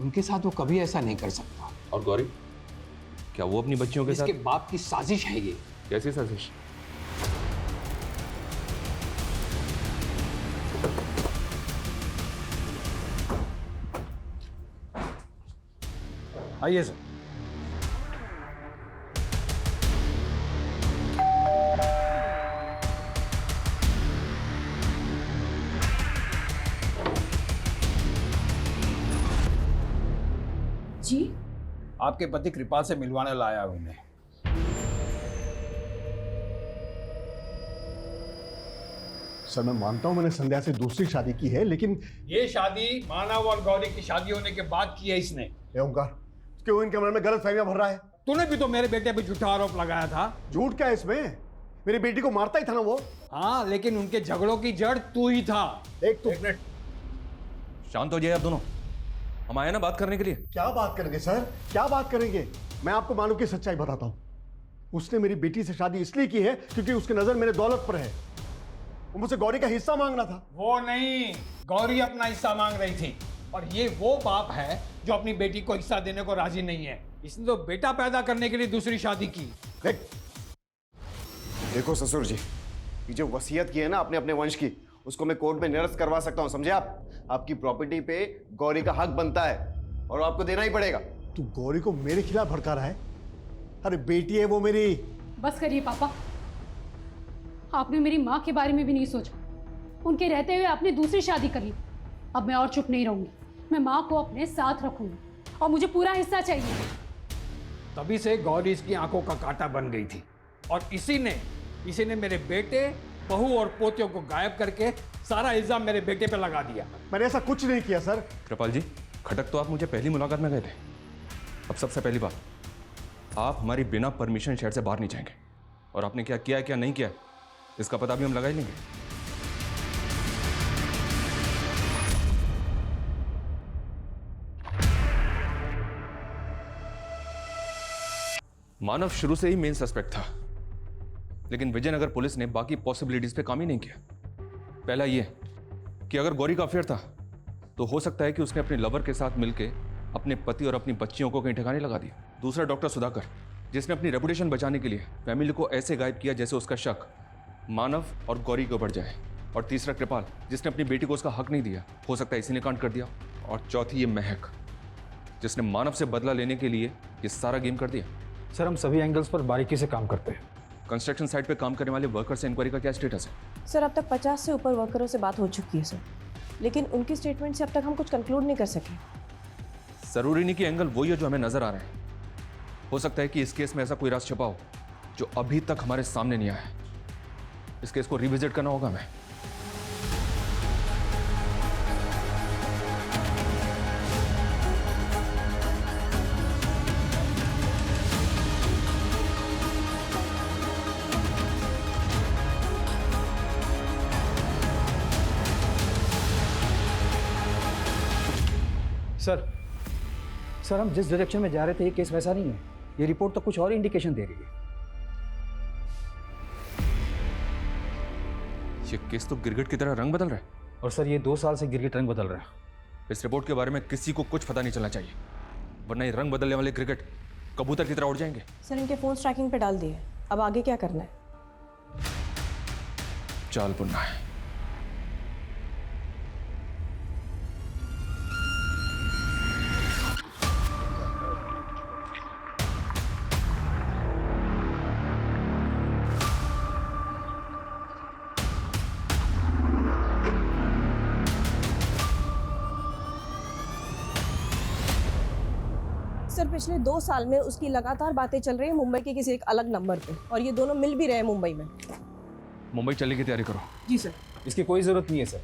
उनके साथ वो कभी ऐसा नहीं कर सकता। और गौरी, क्या वो अपनी बच्चियों के साथ? इसके बाप की साजिश है ये। कैसी साजिश? आइए सर। जी, आपके पति कृपाल से मिलवाने लाया हूं उन्हें। सर मैं मानता हूं मैंने संध्या से दूसरी शादी की है, लेकिन ये शादी मानव और गौरी की शादी होने के बाद की है इसने। ओंकार, क्यों इनके मन में गलत फहमियां भर रहा है? तूने भी तो मेरे बेटे पे झूठा आरोप लगाया था। झूठ क्या है इसमें? मेरी बेटी को मारता ही था ना वो। हाँ, लेकिन उनके झगड़ों की जड़ तू ही था। एक मिनट, शांत हो जाइए आप दोनों। हम आए ना बात करने के लिए। क्या बात करेंगे सर, क्या बात करेंगे? मैं आपको मानव की सच्चाई बताता हूं। उसने मेरी बेटी से शादी इसलिए की है क्योंकि उसकी नजर मेरे दौलत पर है। वो मुझसे गौरी का हिस्सा मांगना था। वो नहीं, गौरी अपना हिस्सा मांग रही थी और ये वो बाप है जो अपनी बेटी को हिस्सा देने को राजी नहीं है। इसने तो बेटा पैदा करने के लिए दूसरी शादी की। देखो ससुर जी, ये जो वसीयत की है ना अपने अपने वंश की, उसको मैं कोर्ट में निरस्त करवा सकता हूँ, समझे आप? आपकी प्रॉपर्टी पे गौरी का हक बनता है और आपको देना ही पड़ेगा। तू गौरी को मेरे खिलाफ भड़का रहा है? अरे बेटी है वो मेरी। बस करिए पापा, आपने मेरी माँ के बारे में भी नहीं सोचा। उनके रहते हुए आपने दूसरी शादी कर ली। अब मैं और चुप नहीं रहूंगी, मैं माँ को अपने साथ रखूंगी और मुझे पूरा हिस्सा चाहिए। तभी से गौरी इसकी आंखों का कांटा बन गई थी और इसी ने मेरे बेटे, बहू और पोतियों को गायब करके सारा इल्जाम मेरे बेटे पे लगा दिया। मैंने ऐसा कुछ नहीं किया सर। कृपाल जी, खटक तो आप मुझे पहली मुलाकात में गए थे। अब सबसे पहली बात, आप हमारी बिना परमिशन शहर से बाहर नहीं जाएंगे और आपने क्या किया है क्या नहीं किया इसका पता भी हम लगा ही लेंगे। मानव शुरू से ही मेन सस्पेक्ट था, लेकिन विजयनगर पुलिस ने बाकी पॉसिबिलिटीज पे काम ही नहीं किया। पहला ये कि अगर गौरी का अफेयर था तो हो सकता है कि उसने अपने लवर के साथ मिलकर अपने पति और अपनी बच्चियों को कहीं ठिकाने लगा दिया। दूसरा डॉक्टर सुधाकर, जिसने अपनी रेपुटेशन बचाने के लिए फैमिली को ऐसे गायब किया जैसे उसका शक मानव और गौरी के ऊपर जाए। और तीसरा कृपाल, जिसने अपनी बेटी को उसका हक नहीं दिया, हो सकता है इसी ने कांड कर दिया। और चौथी ये महक, जिसने मानव से बदला लेने के लिए ये सारा गेम कर दिया। सर हम सभी एंगल्स पर बारीकी से काम करते हैं। कंस्ट्रक्शन साइट पे काम करने वाले वर्कर से इंक्वायरी का क्या स्टेटस है? सर अब तक 50 से ऊपर वर्करों से बात हो चुकी है सर, लेकिन उनकी स्टेटमेंट से अब तक हम कुछ कंक्लूड नहीं कर सके। जरूरी नहीं कि एंगल वही है जो हमें नजर आ रहा है। हो सकता है कि इस केस में ऐसा कोई राज छिपा हो जो अभी तक हमारे सामने नहीं आया है। इस केस को रिविजिट करना होगा हमें। सर हम जिस डायरेक्शन में जा रहे थे ये केस वैसा नहीं है। ये रिपोर्ट तो कुछ और इंडिकेशन दे रही है। ये केस तो गिरगिट की तरह रंग बदल रहा है। और सर ये 2 साल से गिरगिट रंग बदल रहा है। इस रिपोर्ट के बारे में किसी को कुछ पता नहीं चलना चाहिए, वरना ये रंग बदलने वाले गिरगिट कबूतर की तरह उड़ जाएंगे। सर इनके फोन ट्रैकिंग पे डाल दिए, अब आगे क्या करना है? चाल बुनना है। सर पिछले 2 साल में उसकी लगातार बातें चल रही है मुंबई के किसी एक अलग नंबर पे, और ये दोनों मिल भी रहे हैं मुंबई में। मुंबई चलने की तैयारी करो। जी सर। इसकी कोई ज़रूरत नहीं है सर,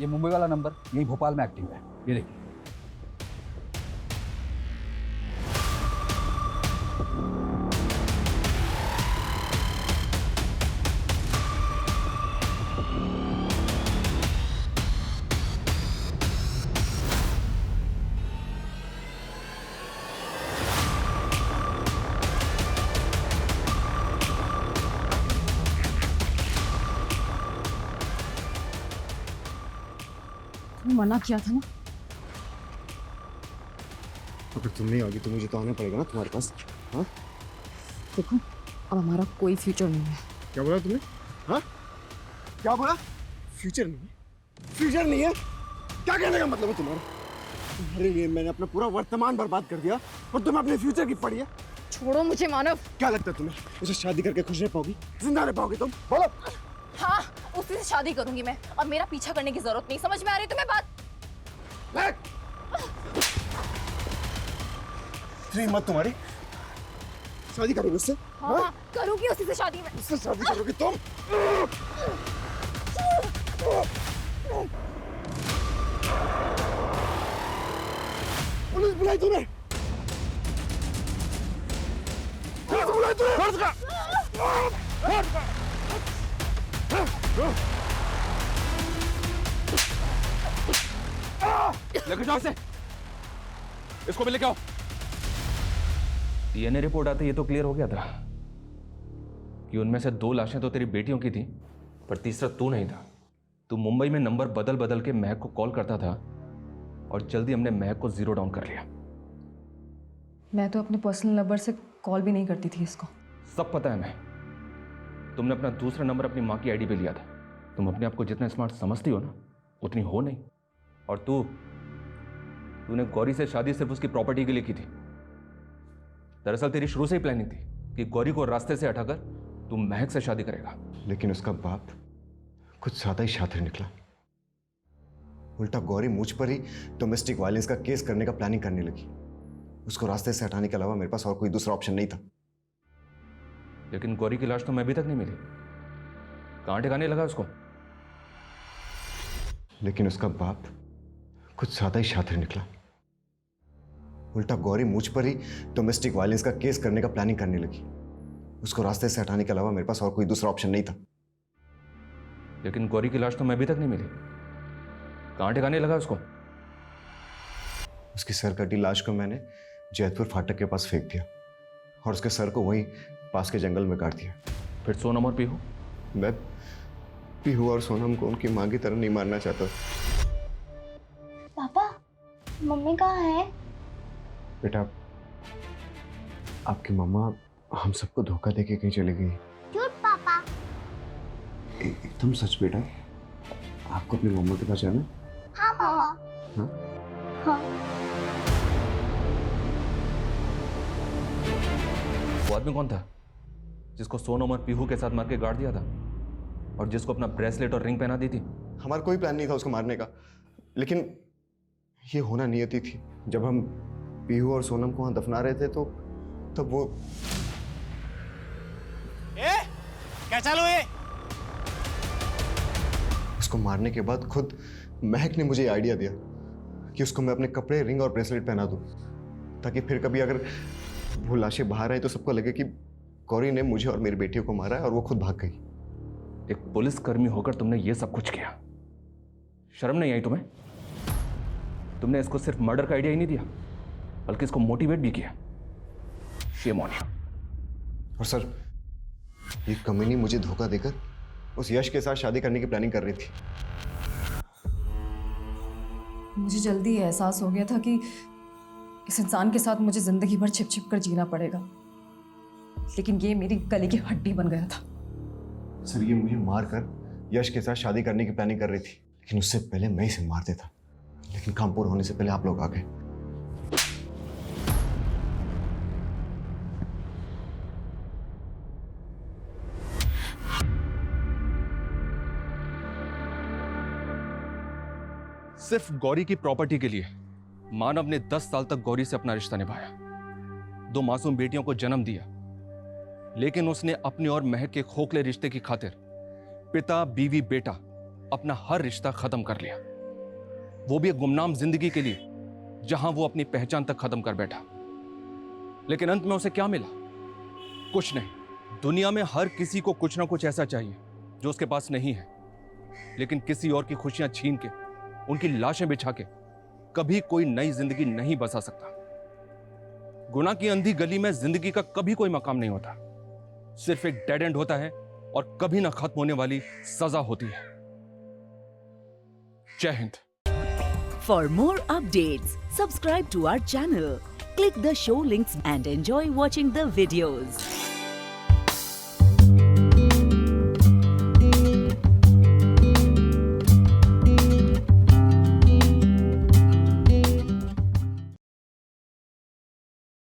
ये मुंबई वाला नंबर यही भोपाल में एक्टिव है, ये देखिए। मना किया था ना। अगर तुम नहीं आओगी तो मुझे तो आना पड़ेगा ना तुम्हारे पास। हाँ देखो, अब हमारा कोई फ्यूचर नहीं है। क्या बोला तुमने? हाँ क्या बोला? फ्यूचर नहीं है? फ्यूचर नहीं है? क्या कहने का मतलब है तुम्हारा? तुम्हारे लिए मैंने अपना पूरा वर्तमान बर्बाद कर दिया और तुम्हें अपने फ्यूचर की पड़ी है। छोड़ो मुझे मानव। क्या लगता है तुम्हें उसे शादी करके खुश रह पाओगी, जिंदा रह पाओगी तुम? बोलो। हाँ, उसी से शादी करूंगी मैं, अब मेरा पीछा करने की जरूरत नहीं। समझ में आ रही तुम्हें बात? मत तुम्हारी शादी करोगे उससे? हाँ, करूंगी उसी से शादी में। उससे शादी करोगी तुम? पुलिस बुलाई तूने? पुलिस बुलाई तूने? लेकर जाओ इसे, इसको भी लेके आओ। डीएनए रिपोर्ट आते ये तो क्लियर हो गया था कि उनमें से 2 लाशें तो तेरी बेटियों की थी, पर तीसरा तू नहीं था। तू मुंबई में नंबर बदल बदल के महक को कॉल करता था और जल्दी हमने महक को 0 डाउन कर लिया। मैं तो अपने पर्सनल नंबर से कॉल भी नहीं करती थी इसको। सब पता है मैं। तुमने अपना दूसरा नंबर अपनी माँ की आईडी पे लिया था। तुम अपने आप को जितना स्मार्ट समझती हो ना, उतनी हो नहीं। और तूने गौरी से शादी सिर्फ उसकी प्रॉपर्टी के लिए की थी। दरअसल तेरी शुरू से ही प्लानिंग थी कि गौरी को रास्ते से हटाकर तू महक से शादी करेगा। लेकिन उसका बाप कुछ ज्यादा ही शातिर निकला। उल्टा गौरी मुझ पर ही डोमेस्टिक वायलेंस का केस करने का प्लानिंग करने लगी। उसको रास्ते से हटाने के अलावा मेरे पास और कोई दूसरा ऑप्शन नहीं था। लेकिन गौरी की लाश तो मैं अभी तक नहीं मिली। कहां ठिकाने लगा उसको? लेकिन उसका बाप कुछ ज्यादा ही शातिर निकला। उल्टा गौरी मुझ पर ही डोमेस्टिक वायलेंस का केस करने का प्लानिंग करने लगी। उसको रास्ते से हटाने के अलावा मेरे पास और कोई दूसरा ऑप्शन नहीं था। लेकिन गौरी की लाश तो मैं अभी तक नहीं मिली। कहां ठिकाने लगा उसको? उसकी सर कटी लाश को मैंने जैतपुर फाटक के पास फेंक दिया और उसके सर को वहीं पास के जंगल में काट दिया। फिर सोनम और पीहू? मैं पीहू और सोनम को उनकी मां की तरह नहीं मारना चाहता। पापा, मम्मी कहाँ है? बेटा, आपकी मम्मा हम सबको धोखा देके कहीं चली गई। झूठ पापा। एकदम सच बेटा। आपको अपनी मम्मा के पास जाना? हाँ पापा। हाँ? हाँ। वो आदमी कौन था जिसको सोनम और पीहू के साथ मार के गाड़ दिया था और जिसको अपना ब्रेसलेट और रिंग पहना दी थी? हमारा कोई प्लान नहीं था उसको मारने का, लेकिन ये होना नियति थी। जब हम पीहू और सोनम को वहां दफना रहे थे तो तब वो क्या चालू है? उसको मारने के बाद खुद महक ने मुझे आइडिया दिया कि उसको मैं अपने कपड़े, रिंग और ब्रेसलेट पहना दूं, ताकि फिर कभी अगर वो लाशें बाहर आई तो सबको लगे कि गौरी ने मुझे और मेरी बेटियों को मारा है और वो खुद भाग गई। एक पुलिसकर्मी होकर तुमने ये सब कुछ किया, शर्म नहीं आई तुम्हें? तुमने इसको सिर्फ मर्डर का आइडिया ही नहीं दिया, बल्कि इसको मोटिवेट भी किया। Shame on you. और सर, ये कमीनी मुझे धोखा देकर उस यश के साथ शादी करने की प्लानिंग कर रही थी। मुझे जल्दी एहसास हो गया था कि इस इंसान के साथ मुझे जिंदगी भर छिप छिप कर जीना पड़ेगा, लेकिन ये मेरी गले की हड्डी बन गया था। सर, ये मुझे मारकर यश के साथ शादी करने की प्लानिंग कर रही थी, लेकिन उससे पहले मैं इसे मार देता। लेकिन काम पूरा होने से पहले आप लोग आ गए। सिर्फ गौरी की प्रॉपर्टी के लिए मानव ने 10 साल तक गौरी से अपना रिश्ता निभाया, 2 मासूम बेटियों को जन्म दिया, लेकिन उसने अपने और महक के खोखले रिश्ते की खातिर पिता बीवी बेटा अपना हर रिश्ता खत्म कर लिया, वो भी एक गुमनाम जिंदगी के लिए जहां वो अपनी पहचान तक खत्म कर बैठा। लेकिन अंत में उसे क्या मिला? कुछ नहीं। दुनिया में हर किसी को कुछ ना कुछ ऐसा चाहिए जो उसके पास नहीं है, लेकिन किसी और की खुशियां छीन के, उनकी लाशें बिछा के कभी कोई नई जिंदगी नहीं बसा सकता। गुनाह की अंधी गली में जिंदगी का कभी कोई मकाम नहीं होता, सिर्फ एक डेड एंड होता है और कभी ना खत्म होने वाली सजा होती है। जय Hind. For more updates, subscribe to our channel, click the show links and enjoy watching the videos.